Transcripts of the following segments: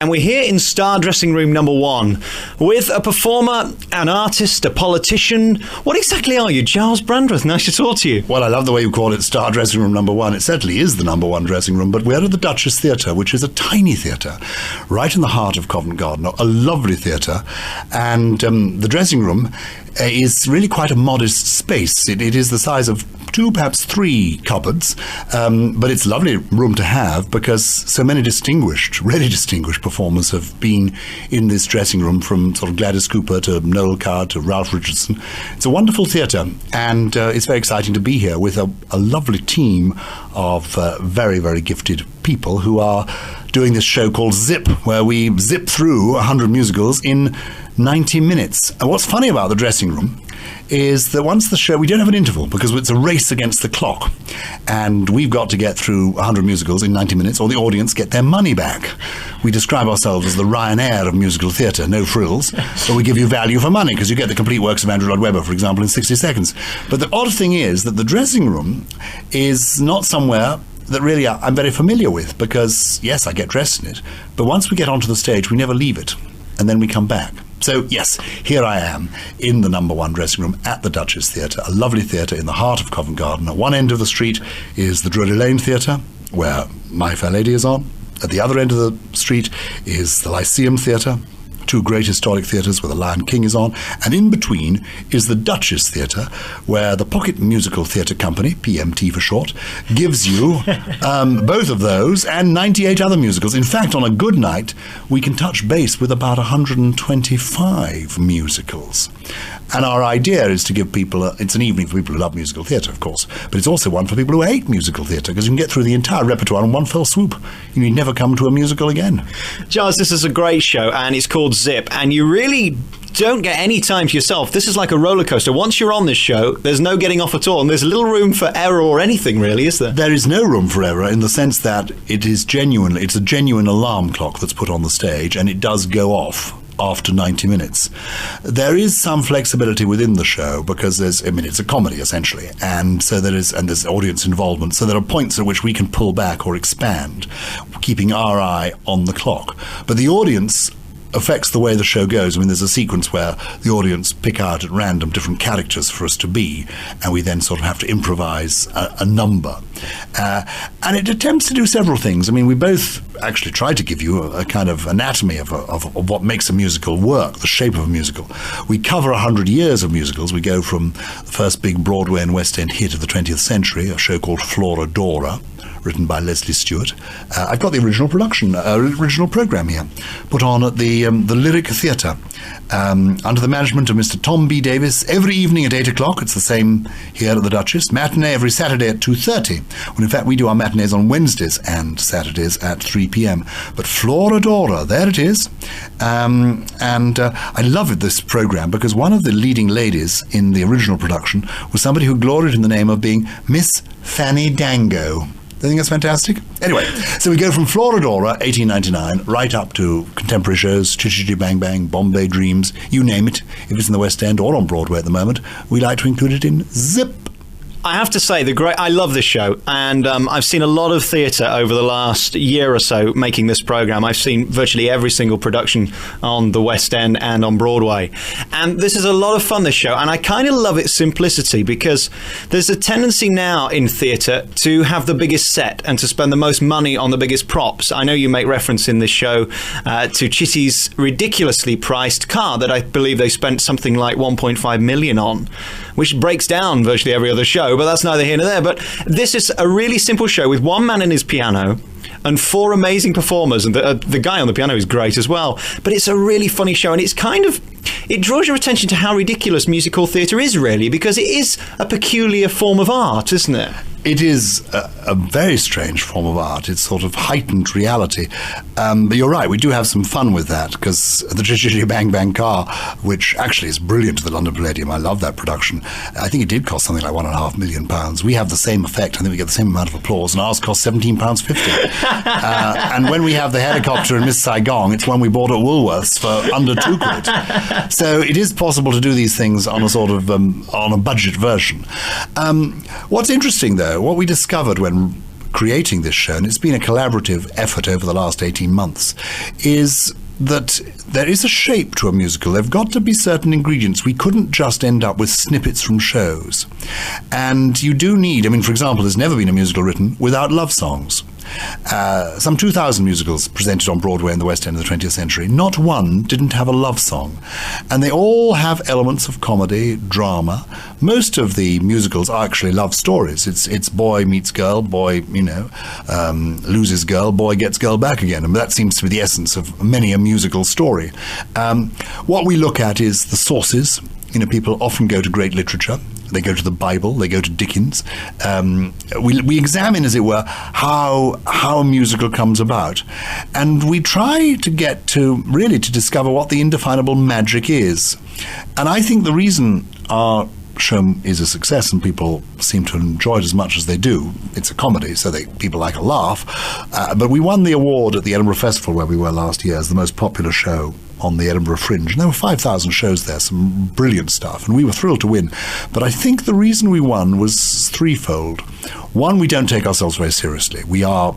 And we're here in Star Dressing Room number 1 with a performer, an artist, a politician. What exactly are you? Gyles Brandreth, nice to talk to you. Well, I love the way you call it Star Dressing Room number 1. It certainly is the number 1 dressing room, but we're at the Duchess Theatre, which is a tiny theatre right in the heart of Covent Garden, a lovely theatre. And the dressing room is really quite a modest space. It is the size of 2, perhaps 3 cupboards, but it's a lovely room to have because so many really distinguished performers have been in this dressing room, from sort of Gladys Cooper to Noel Coward to Ralph Richardson. It's a wonderful theatre, and it's very exciting to be here with a lovely team of very, very gifted people who are doing this show called Zip, where we zip through 100 musicals in 90 minutes. And what's funny about the dressing room is that once the show, we don't have an interval because it's a race against the clock, and we've got to get through 100 musicals in 90 minutes or the audience get their money back. We describe ourselves as the Ryanair of musical theatre, no frills, but we give you value for money because you get the complete works of Andrew Lloyd Webber, for example, in 60 seconds. But the odd thing is that the dressing room is not somewhere that really I'm very familiar with because, yes, I get dressed in it, but once we get onto the stage, we never leave it, and then we come back. So, yes, here I am in the number 1 dressing room at the Duchess Theatre, a lovely theatre in the heart of Covent Garden. At one end of the street is the Drury Lane Theatre, where My Fair Lady is on. At the other end of the street is the Lyceum Theatre, 2 great historic theatres where the Lion King is on, and in between is the Duchess Theatre, where the Pocket Musical Theatre Company, PMT for short, gives you both of those and 98 other musicals. In fact, on a good night, we can touch base with about 125 musicals. And our idea is to give people, it's an evening for people who love musical theatre, of course, but it's also one for people who hate musical theatre, because you can get through the entire repertoire in one fell swoop. You need never come to a musical again. Giles, this is a great show, and it's called Zip, and you really don't get any time to yourself. This is like a roller coaster. Once you're on this show, there's no getting off at all, and there's little room for error or anything, really, is there? There is no room for error in the sense that it's a genuine alarm clock that's put on the stage, and it does go off after 90 minutes. There is some flexibility within the show because it's a comedy essentially, and so there's audience involvement, so there are points at which we can pull back or expand, keeping our eye on the clock. But the audience affects the way the show goes. I mean, there's a sequence where the audience pick out at random different characters for us to be, and we then sort of have to improvise a number. And it attempts to do several things. I mean, we both actually try to give you a kind of anatomy of what makes a musical work, the shape of a musical. We cover 100 years of musicals. We go from the first big Broadway and West End hit of the 20th century, a show called Flora Dora, written by Leslie Stewart. I've got the original programme here, put on at the Lyric Theatre, under the management of Mr. Tom B. Davis, every evening at 8 o'clock. It's the same here at the Duchess. Matinee every Saturday at 2:30, when in fact we do our matinees on Wednesdays and Saturdays at 3 p.m. But Flora Dora, there it is. And I love this programme because one of the leading ladies in the original production was somebody who gloried in the name of being Miss Fanny Dango. I think that's fantastic. Anyway, so we go from Floridora, 1899, right up to contemporary shows, Chitty Bang Bang, Bombay Dreams, you name it. If it's in the West End or on Broadway at the moment, we like to include it in Zip. I have to say, I love this show, and I've seen a lot of theatre over the last year or so making this programme. I've seen virtually every single production on the West End and on Broadway. And this is a lot of fun, this show, and I kind of love its simplicity because there's a tendency now in theatre to have the biggest set and to spend the most money on the biggest props. I know you make reference in this show to Chitty's ridiculously priced car that I believe they spent something like 1.5 million on, which breaks down virtually every other show. But that's neither here nor there. But this is a really simple show with one man and his piano and 4 amazing performers, and the guy on the piano is great as well. But it's a really funny show, and it draws your attention to how ridiculous musical theatre is, really, because it is a peculiar form of art, isn't it? It is a very strange form of art. It's sort of heightened reality. But you're right, we do have some fun with that, because the Chitty Bang Bang car, which actually is brilliant to the London Palladium, I love that production. I think it did cost something like £1.5 million. We have the same effect. I think we get the same amount of applause, and ours cost £17.50. And when we have the helicopter in Miss Saigon, it's one we bought at Woolworths for under £2. So it is possible to do these things on a sort of on a budget version. What's interesting, though, what we discovered when creating this show, and it's been a collaborative effort over the last 18 months, is that there is a shape to a musical. There have got to be certain ingredients. We couldn't just end up with snippets from shows. And you do need, I mean, for example, there's never been a musical written without love songs. Some 2,000 musicals presented on Broadway in the West End of the 20th century. Not one didn't have a love song. And they all have elements of comedy, drama. Most of the musicals are actually love stories. It's boy meets girl, boy, loses girl, boy gets girl back again. And that seems to be the essence of many a musical story. What we look at is the sources. People often go to great literature. They go to the Bible, they go to Dickens. We examine, as it were, how a musical comes about. And we try to get to discover what the indefinable magic is. And I think the reason our show is a success and people seem to enjoy it as much as they do, it's a comedy, so people like a laugh. But we won the award at the Edinburgh Festival, where we were last year, as the most popular show on the Edinburgh Fringe. And there were 5,000 shows there, some brilliant stuff, and we were thrilled to win. But I think the reason we won was threefold. One, we don't take ourselves very seriously. We are,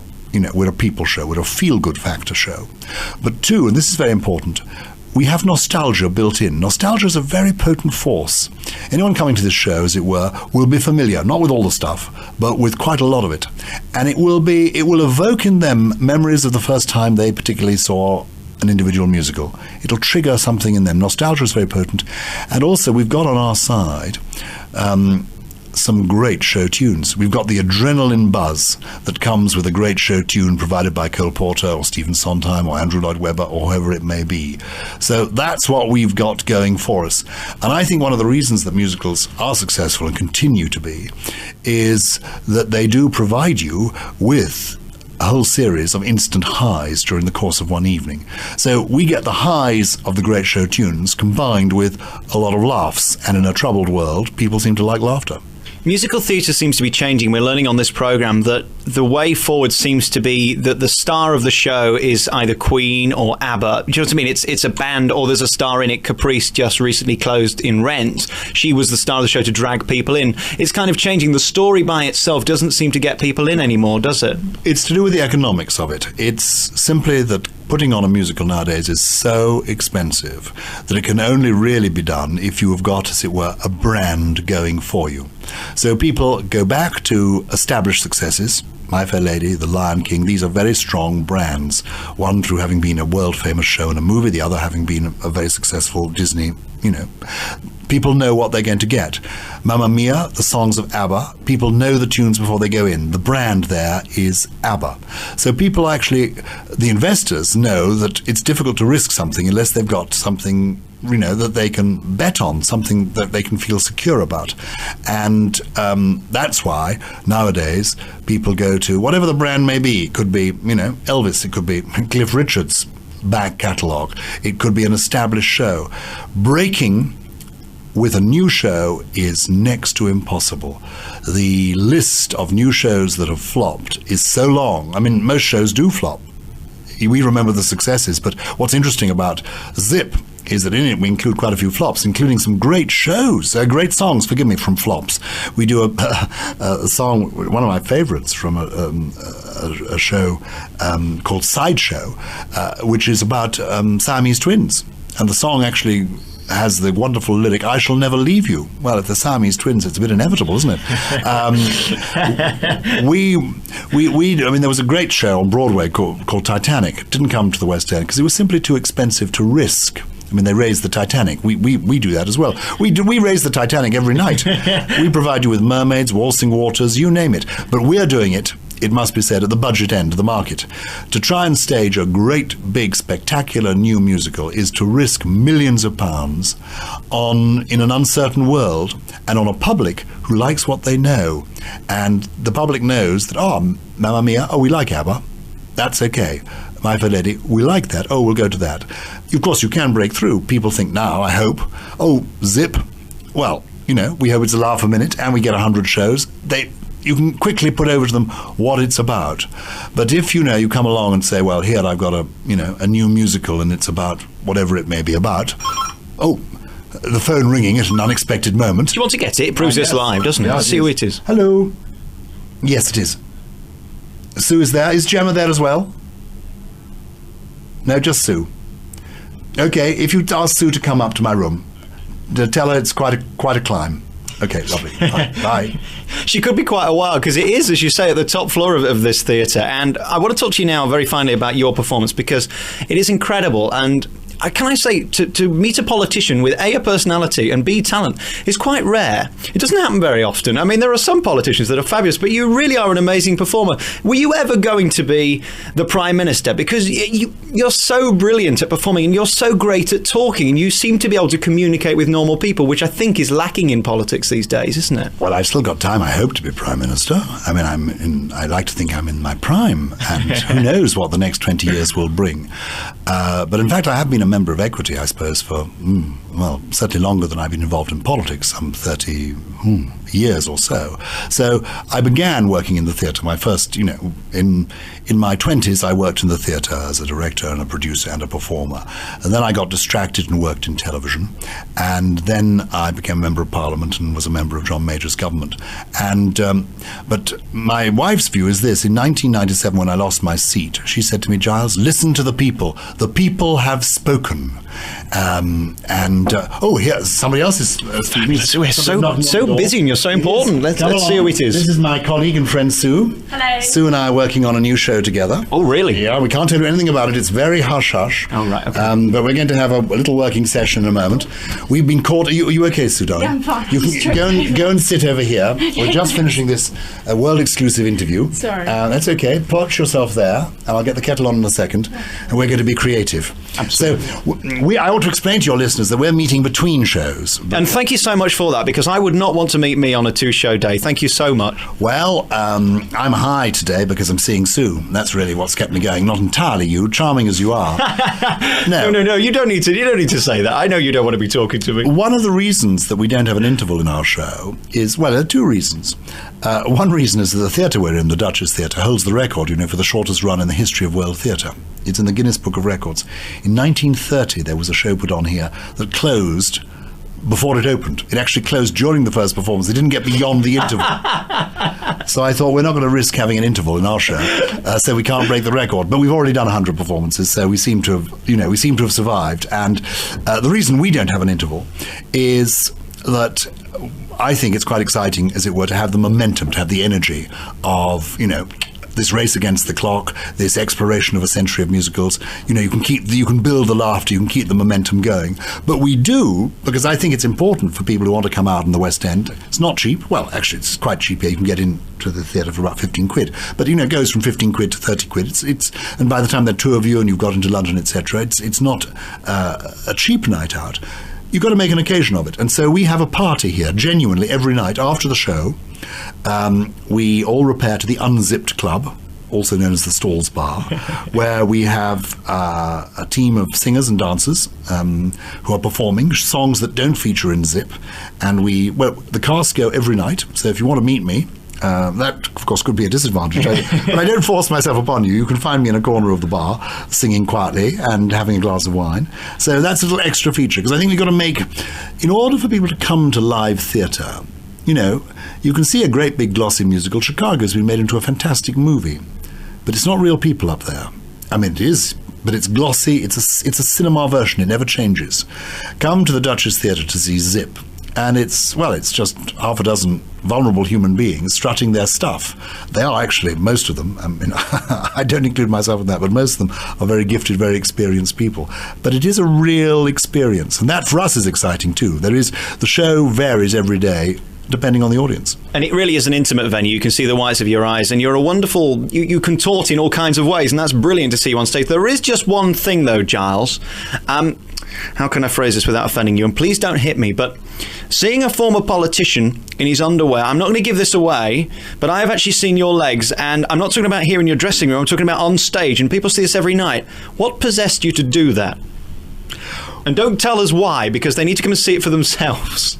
we're a people show, we're a feel-good factor show. But two, and this is very important, we have nostalgia built in. Nostalgia is a very potent force. Anyone coming to this show, as it were, will be familiar, not with all the stuff, but with quite a lot of it. And it will evoke in them memories of the first time they particularly saw an individual musical. It'll trigger something in them. Nostalgia is very potent. And also, we've got on our side some great show tunes. We've got the adrenaline buzz that comes with a great show tune provided by Cole Porter or Stephen Sondheim or Andrew Lloyd Webber or whoever it may be. So that's what we've got going for us. And I think one of the reasons that musicals are successful and continue to be is that they do provide you with a whole series of instant highs during the course of one evening. So we get the highs of the great show tunes combined with a lot of laughs, and in a troubled world, people seem to like laughter. Musical theatre seems to be changing. We're learning on this programme that the way forward seems to be that the star of the show is either Queen or ABBA. Do you know what I mean? It's a band, or there's a star in it. Caprice just recently closed in Rent. She was the star of the show to drag people in. It's kind of changing. The story by itself doesn't seem to get people in anymore, does it? It's to do with the economics of it. It's simply that putting on a musical nowadays is so expensive that it can only really be done if you have got, as it were, a brand going for you. So people go back to established successes. My Fair Lady, The Lion King, these are very strong brands. One through having been a world-famous show and a movie, the other having been a very successful Disney, People know what they're going to get. Mamma Mia, the songs of ABBA, people know the tunes before they go in. The brand there is ABBA. So people actually, the investors know that it's difficult to risk something unless they've got something that they can bet on, something that they can feel secure about. And that's why nowadays people go to whatever the brand may be. It could be, Elvis, it could be Cliff Richard's back catalogue, it could be an established show. Breaking with a new show is next to impossible. The list of new shows that have flopped is so long. I mean, most shows do flop. We remember the successes, but what's interesting about Zip is that in it we include quite a few flops, including some great shows, great songs, forgive me, from flops. We do a song, one of my favorites from a show called Sideshow, which is about Siamese twins. And the song actually has the wonderful lyric, "I shall never leave you." Well, if they're Siamese twins, it's a bit inevitable, isn't it? I mean, there was a great show on Broadway called Titanic. It didn't come to the West End because it was simply too expensive to risk. I mean, they raised the Titanic. We do that as well. We raise the Titanic every night. We provide you with mermaids, waltzing waters, you name it. But we're doing it, it must be said, at the budget end of the market. To try and stage a great, big, spectacular new musical is to risk millions of pounds in an uncertain world and on a public who likes what they know. And the public knows that, Mamma Mia, we like ABBA. That's okay. My Fair Lady, we like that. We'll go to that. Of course, you can break through. People think now, I hope, Zip. Well, we hope it's a laugh a minute and we get 100 shows. You can quickly put over to them what it's about. But if you come along and say, well, here I've got a new musical and it's about whatever it may be about. The phone ringing at an unexpected moment. Do you want to get it? It proves it's live, doesn't it? Let's see who it is. Hello. Yes, it is. Sue is there. Is Gemma there as well? No, just Sue. Okay, if you ask Sue to come up to my room, tell her it's quite a climb. Okay, lovely. Bye. She could be quite a while, because it is, as you say, at the top floor of this theatre. And I want to talk to you now very finally about your performance, because it is incredible. And can I say, to meet a politician with A, a personality, and B, talent, is quite rare. It doesn't happen very often. I mean, there are some politicians that are fabulous, but you really are an amazing performer. Were you ever going to be the Prime Minister? Because you're so brilliant at performing, and you're so great at talking, and you seem to be able to communicate with normal people, which I think is lacking in politics these days, isn't it? Well, I've still got time, I hope, to be Prime Minister. I mean, I like to think I'm in my prime, and who knows what the next 20 years will bring. But in fact, I have been a member of Equity, I suppose, for, well, certainly longer than I've been involved in politics, some 30 years or so. So I began working in the theatre. My first, in my 20s, I worked in the theatre as a director and a producer and a performer. And then I got distracted and worked in television. And then I became a member of Parliament and was a member of John Major's government. And but my wife's view is this. In 1997, when I lost my seat, she said to me, Giles, listen to the people. The people have spoken. Here, somebody else is speaking. We're so busy and you're so important. Let's see who it is. This is my colleague and friend Sue. Hello. Sue and I are working on a new show together. Oh, really? Yeah, we can't tell you anything about it. It's very hush-hush. Oh, right. Okay. But we're going to have a little working session in a moment. We've been caught... Are you okay, Sue, darling? Yeah, I'm fine. You can go and sit over here. We're just finishing this world-exclusive interview. Sorry. That's okay. Perch yourself there, and I'll get the kettle on in a second. And we're going to be creative. Absolutely. So I ought to explain to your listeners that we're meeting between shows. And thank you so much for that, because I would not want to meet me on a two-show day. Thank you so much. Well, I'm high today because I'm seeing Sue. That's really what's kept me going. Not entirely you, charming as you are. No. You don't need to say that. I know you don't want to be talking to me. One of the reasons that we don't have an interval in our show is, well, there are two reasons. One reason is that the theatre we're in, the Duchess Theatre, holds the record, for the shortest run in the history of world theatre. It's in the Guinness Book of Records. In 1930, there was a show put on here that closed before it opened. It actually closed during the first performance. It didn't get beyond the interval. So I thought, we're not going to risk having an interval in our show, so we can't break the record. But we've already done 100 performances, so we seem to have survived. And the reason we don't have an interval is that I think it's quite exciting, as it were, to have the momentum, to have the energy of, this race against the clock, this exploration of a century of musicals. You can build the laughter, you can keep the momentum going. But we do, because I think it's important for people who want to come out in the West End. It's not cheap. Well, actually, it's quite cheap here. You can get into the theatre for about 15 quid. But, it goes from 15 quid to 30 quid. And by the time there are two of you and you've got into London, etc., it's not a cheap night out. You've got to make an occasion of it. And so we have a party here, genuinely, every night after the show. We all repair to the Unzipped Club, also known as the Stalls Bar, where we have a team of singers and dancers who are performing songs that don't feature in Zip. And the casts go every night. So if you want to meet me, that, of course, could be a disadvantage. But I don't force myself upon you. You can find me in a corner of the bar, singing quietly and having a glass of wine. So that's a little extra feature, because I think we've got to make, in order for people to come to live theatre, you can see a great big glossy musical. Chicago's been made into a fantastic movie, but it's not real people up there. I mean, it is, but it's glossy. It's a cinema version. It never changes. Come to the Duchess Theatre to see Zip. And it's just half a dozen vulnerable human beings strutting their stuff. They are actually, most of them, I don't include myself in that, but most of them are very gifted, very experienced people. But it is a real experience. And that for us is exciting too. The show varies every day, depending on the audience. And it really is an intimate venue. You can see the whites of your eyes, and you're a wonderful... You contort in all kinds of ways, and that's brilliant to see you on stage. There is just one thing, though, Giles. How can I phrase this without offending you? And please don't hit me, but seeing a former politician in his underwear, I'm not going to give this away, but I have actually seen your legs, and I'm not talking about here in your dressing room, I'm talking about on stage, and people see this every night. What possessed you to do that? And don't tell us why, because they need to come and see it for themselves.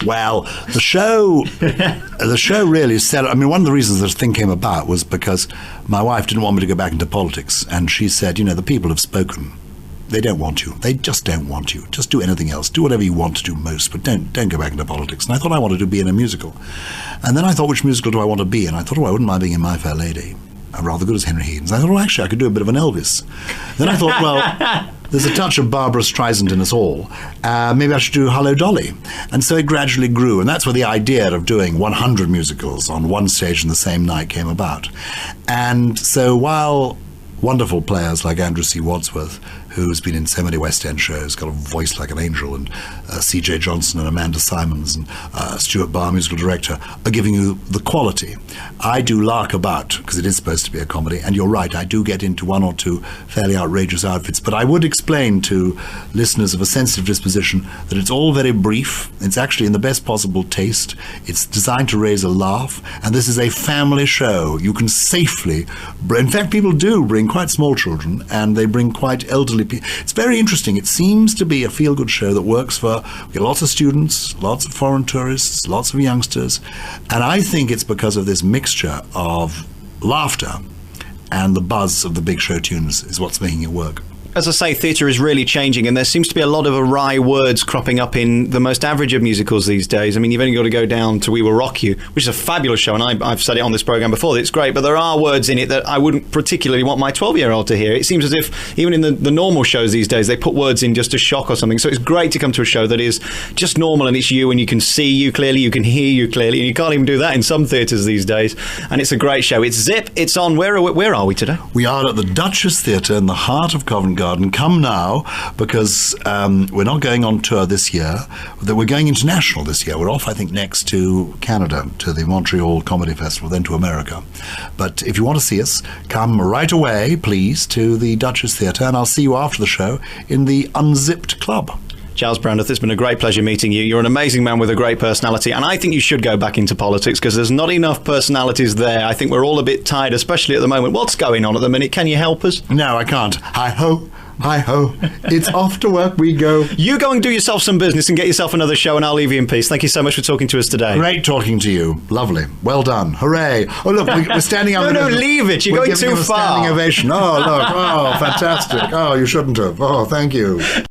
Well, the show really set. I mean, one of the reasons this thing came about was because my wife didn't want me to go back into politics, and she said, the people have spoken. They don't want you. They just don't want you. Just do anything else. Do whatever you want to do most, but don't go back into politics. And I thought I wanted to be in a musical. And then I thought, which musical do I want to be? And I thought, I wouldn't mind being in My Fair Lady. rather good as Henry Higgins. I thought, well, actually, I could do a bit of an Elvis. Then I thought, well, there's a touch of Barbara Streisand in us all. Maybe I should do Hello, Dolly. And so it gradually grew. And that's where the idea of doing 100 musicals on one stage in the same night came about. And so while wonderful players like Andrew C. Wadsworth, who's been in so many West End shows, got a voice like an angel, and C.J. Johnson and Amanda Simons and Stuart Barr, musical director, are giving you the quality. I do lark about, because it is supposed to be a comedy, and you're right, I do get into one or two fairly outrageous outfits, but I would explain to listeners of a sensitive disposition that it's all very brief. It's actually in the best possible taste. It's designed to raise a laugh, and this is a family show. You can safely in fact, people do bring quite small children, and they bring quite elderly. It's very interesting. It seems to be a feel-good show that works for we get lots of students, lots of foreign tourists, lots of youngsters, and I think it's because of this mixture of laughter and the buzz of the big show tunes is what's making it work. As I say, theatre is really changing, and there seems to be a lot of awry words cropping up in the most average of musicals these days. I mean, you've only got to go down to We Will Rock You, which is a fabulous show, and I've said it on this programme before, it's great, but there are words in it that I wouldn't particularly want my 12-year-old to hear. It seems as if, even in the normal shows these days, they put words in just to shock or something. So it's great to come to a show that is just normal, and it's you, and you can see you clearly, you can hear you clearly, and you can't even do that in some theatres these days. And it's a great show. It's Zip, it's on. Where are we today? We are at the Duchess Theatre in the heart of Covent Garden. Come now, because we're not going on tour this year, that we're going international this year. We're off, I think, next to Canada, to the Montreal Comedy Festival, then to America. But if you want to see us, come right away, please, to the Duchess Theatre, and I'll see you after the show in the Unzipped Club. Gyles Brandreth, it's been a great pleasure meeting you. You're an amazing man with a great personality, and I think you should go back into politics because there's not enough personalities there. I think we're all a bit tired, especially at the moment. What's going on at the minute? Can you help us? No, I can't. Hi-ho. Hi-ho. It's off to work we go. You go and do yourself some business and get yourself another show, and I'll leave you in peace. Thank you so much for talking to us today. Great talking to you. Lovely. Well done. Hooray. Oh, look, we're standing up. No, leave it. You're going too far. Standing ovation. Oh, look. Oh, fantastic. Oh, you shouldn't have. Oh, thank you.